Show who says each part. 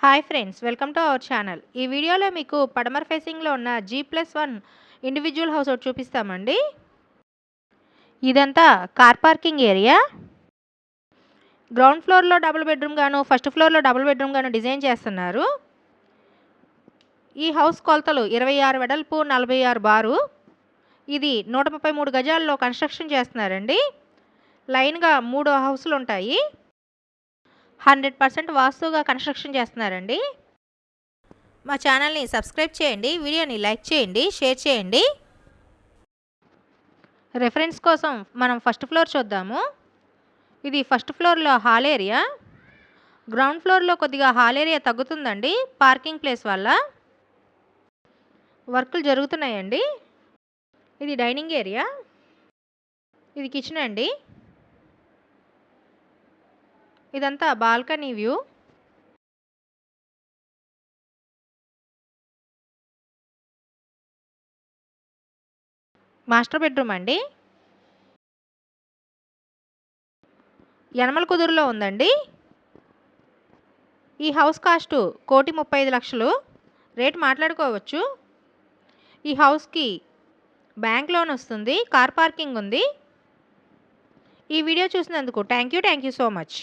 Speaker 1: Hi friends, welcome to our channel. ఈ వీడియోలో మీకు పడమర ఫేసింగ్లో ఉన్న G+1 ఇండివిజువల్ హౌస్ ఒకటి చూపిస్తామండి. ఇదంతా కార్ పార్కింగ్ ఏరియా. గ్రౌండ్ ఫ్లోర్లో డబుల్ బెడ్రూమ్ గాను, ఫస్ట్ ఫ్లోర్లో డబుల్ బెడ్రూమ్ గాను డిజైన్ చేస్తున్నారు. ఈ హౌస్ కొలతలు 26 వెడల్పు, 46 బారు. ఇది 133 గజాల్లో కన్స్ట్రక్షన్ చేస్తున్నారండి. లైన్గా 3 హౌసులు ఉంటాయి. 100% వాస్తుగా కన్స్ట్రక్షన్ చేస్తున్నారండి. మా ఛానల్ని సబ్స్క్రైబ్ చేయండి, వీడియోని లైక్ చేయండి, షేర్ చేయండి. రెఫరెన్స్ కోసం మనం ఫస్ట్ ఫ్లోర్ చూద్దాము. ఇది ఫస్ట్ ఫ్లోర్లో హాల్ ఏరియా. గ్రౌండ్ ఫ్లోర్లో కొద్దిగా హాల్ ఏరియా తగ్గుతుందండి పార్కింగ్ ప్లేస్ వల్ల. వర్కులు జరుగుతున్నాయండి. ఇది డైనింగ్ ఏరియా. ఇది కిచెన్ అండి. ఇదంతా బాల్కనీ వ్యూ. మాస్టర్ బెడ్రూమ్ అండి. యనమల కుదురులో ఉందండి. ఈ హౌస్ కాస్ట్ 1,35,00,000. రేట్ మాట్లాడుకోవచ్చు. ఈ హౌస్కి బ్యాంక్ లోన్ వస్తుంది. కార్ పార్కింగ్ ఉంది. ఈ వీడియో చూసినందుకు థ్యాంక్ యూ సో మచ్.